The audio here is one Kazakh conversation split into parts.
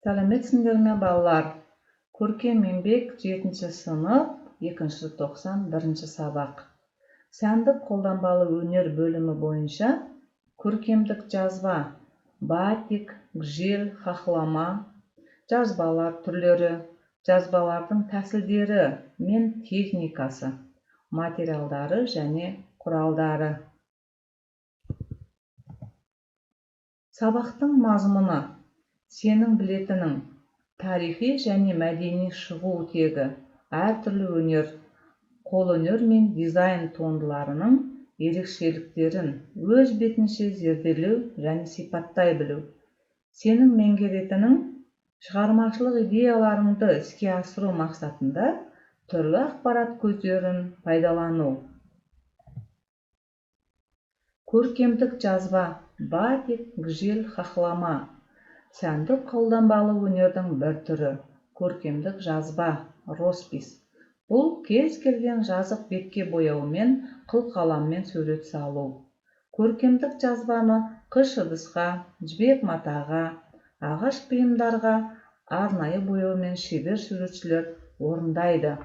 Сәлеметсіңдер ме балалар? Көркем еңбек 7-ші сынып, 2-ші тоқсан 1-ші сабақ. Сәндік қолданбалы өнер бөлімі бойынша көркемдік жазба, батик, гжель, хахлама, жазбалар түрлері, жазбалардың тәсілдері мен техникасы, материалдары және құралдары. Сабақтың мазмұны: сенің білетінің тарихи және мәдени шығу тегі, әртүрлі өнер, қолөнер мен дизайн туындыларының ерекшеліктерін өз бетінше зерделеу және сипаттай білу. Сенің меңгеретінің шығармашылық идеяларыңды іске асыру мақсатында түрлі ақпарат көздерін пайдалану. Көркемдік жазба, батик, гжель, хахлама. Сәндік қолданбалы өнердің бір түрі. Көркемдік жазба, роспис. Бұл кез келген жазық бетке бояумен, қылқаламмен сурет салу. Көркемдік жазбаны қыш ыдысқа, жібек матаға, ағаш бұйымдарға арнайы бояумен шебер суретшілер орындайды.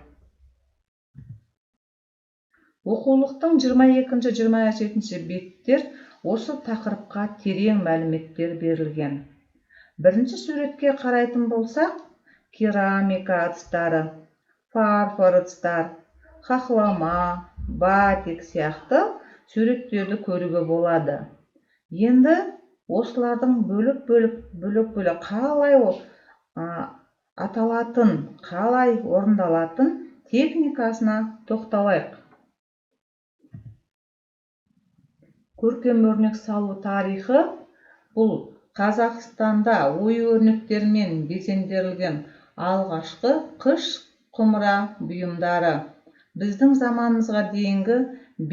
Оқулықтың 22-27 беттер осы тақырыпқа терең мәліметтер берілген. Бірінші суретке қарайтын болсақ, керамика ыдыстары, фарфор ыдыстар, хахлама, батик сияқты суреттерді көруге болады. Енді осылардың бөлек-бөлек қалай аталатын, қалай орындалатын техникасына тоқталайық. Көркем өрнек салу тарихы: бұл Қазақстанда ою-өрнектермен безендірілген алғашқы қыш құмыра бұйымдары. Біздің заманымызға дейінгі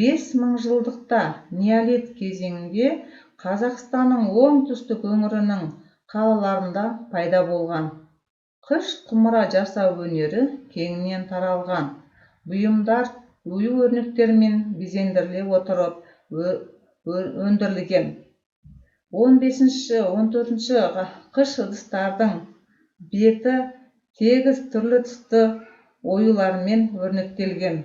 5000 жылдықта неолит кезеңінде Қазақстанның оңтүстік өңірінің қалаларында пайда болған. Қыш құмыра жасау өнері кеңінен таралған. Бұйымдар ою-өрнектермен безендіріле отырып өндірілген. 15-14 қыш ыдыстардың беті тегіс түрлі түсті оюлармен өрнектелген.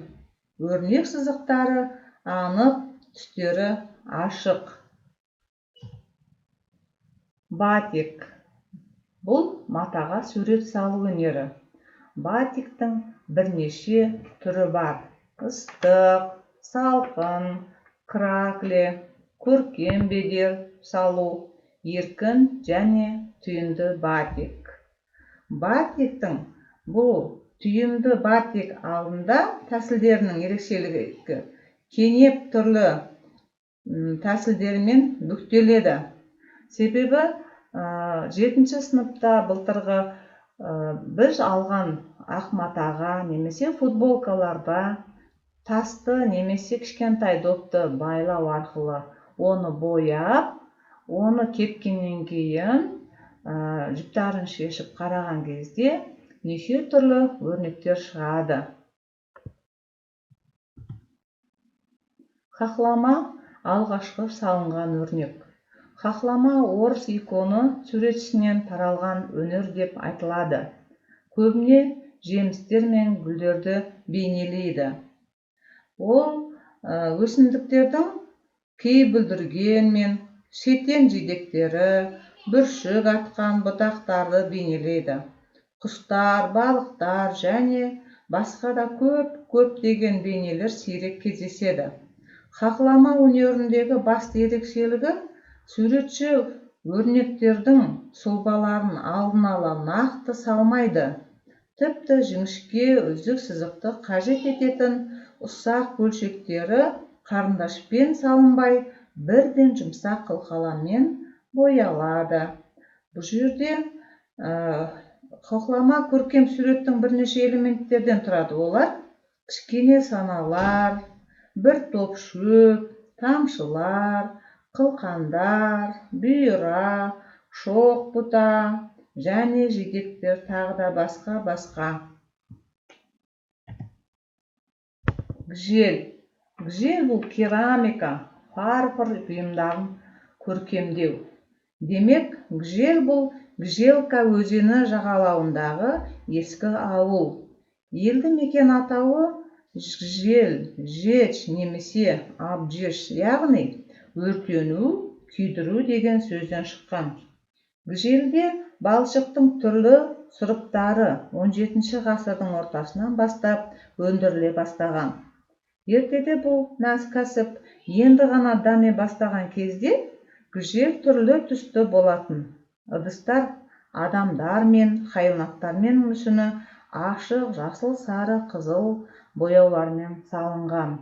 Өрнек сызықтары анық, түстері ашық. Батик. Бұл матаға сурет салу өнері. Батиктің бірнеше түрі бар. Ыстық, салқын, кракле, көркем бедер салу, еркін және түйінді батик. Батиктің бұл түйінді батик алдында тәсілдерінің ерекшелігі кенеп түрлі тәсілдермен бүктеледі. Себебі 7-ші сыныпта былтырғы біз алған ақ матаға немесе футболкаларға тасты немесе кішкентай допты байлау арқылы оны бояп, оны кепкеннен кейін жұптарын шешіп қараған кезде неше түрлі өрнектер шығады. Хахлама алғашқы салынған өрнек. Хахлама орыс иконы суретшісінен таралған өнер деп айтылады. Көбіне жемістер мен гүлдерді бейнелейді. Ол өсімдіктердің кей бүлдірген мен шетен жидектері, бүршік атқан бұтақтарды бейнелейді. Құстар, балықтар және басқа да көптеген бейнелер сирек кездеседі. Хахлама өнеріндегі басты ерекшелігі суретші өрнектердің сұлбаларын алдын ала нақты салмайды. Тіпті жіңішке үзік сызықты қажет ететін ұсақ бөлшектері қарындашпен салынбай, бірден жұмсақ қылқаламмен боялады. Бұл жерде хахлама көркем суреттің бірнеше элементтерден тұрады. Олар кішкене саналар, бір топ шөп, тамшылар, қылқандар, бұйра, шоқ бұта және жидектер тағы да басқа. Гжель. Гжель бұл керамика, фарфор бұйымдарын көркемдеу. Демек, гжель бұл Гжелка өзені жағалауындағы ескі ауыл. Елді мекен атауы Гжель, Жеч немесе Абжеш, яғни өртену, күйдіру деген сөзден шыққан. Гжелде балшықтың түрлі сұрыптары 17 ғасырдың ортасынан бастап өндіріле бастаған. Ертеде бұл кәсіп енді ғана дами бастаған кезде гжель түрлі түсті болатын. Ыдыстар адамдар мен хайуанаттармен мүсіні ашық, жасыл, сары, қызыл бояулармен салынған.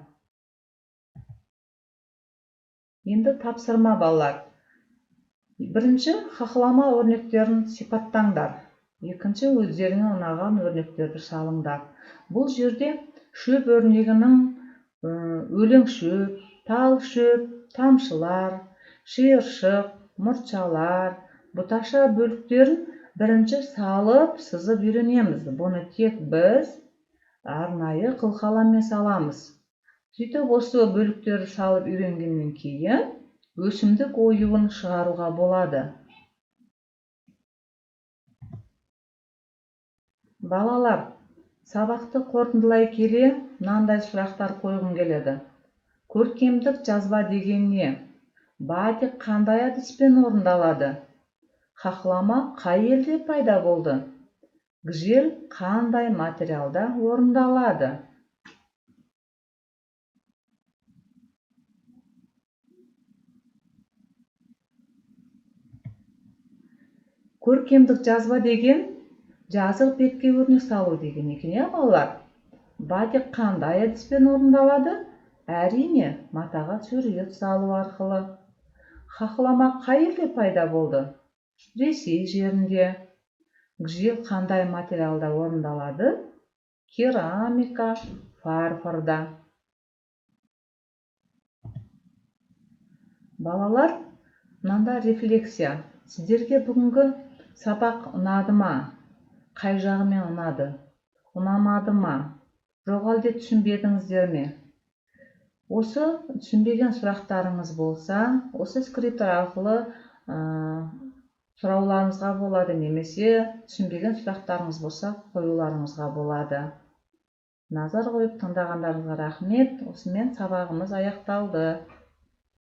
Енді тапсырма балалар. Бірінші, хақлама өрнектерін сипаттаңдар. Екінші, өздеріңе ұнаған өрнектерді салыңдар. Бұл жерде шөп өрнегінің өлең шөп, тал шөп, тамшылар, шиыршық, мұртшалар, бұташа бөліктерін бірінші салып, сызып үйренеміз. Бұны тек біз арнайы қылқаламмен саламыз. Сөйтіп осы бөліктерді салып үйренгеннен кейін өсімдік оюын шығаруға болады. Балалар, сабақты қорытындылай келе мынандай сұрақтар қойғым келеді. Көркемдік жазба деген не? Батик қандай әдіспен орындалады? Хақлама қай елде пайда болды? Гжель қандай материалда орындалады? Көркемдік жазба деген жазық бетке өрнек салу деген екен, балалар. Батик қандай әдіспен орындалады? Әрине, матаға сурет салу арқылы. Хақлама қай елде пайда болды? Ресей жерінде. Гжель қандай материалда орындалады? Керамика, фарфорда. Балалар, мынанда рефлексия. Сіздерге бүгінгі сабақ ұнады ма? Қай жағымен ұнады? Ұнамады ма? Жоқ әлде түсінбедіңіздер ме? Осы түсінбеген сұрақтарыңыз болса, осы скриптор арқылы сұрауларыңызға болады, немесе түсінбеген сұрақтарыңыз болса қоюларыңызға болады. Назар қойып тыңдағандарыңызға рахмет. Осымен сабағымыз аяқталды.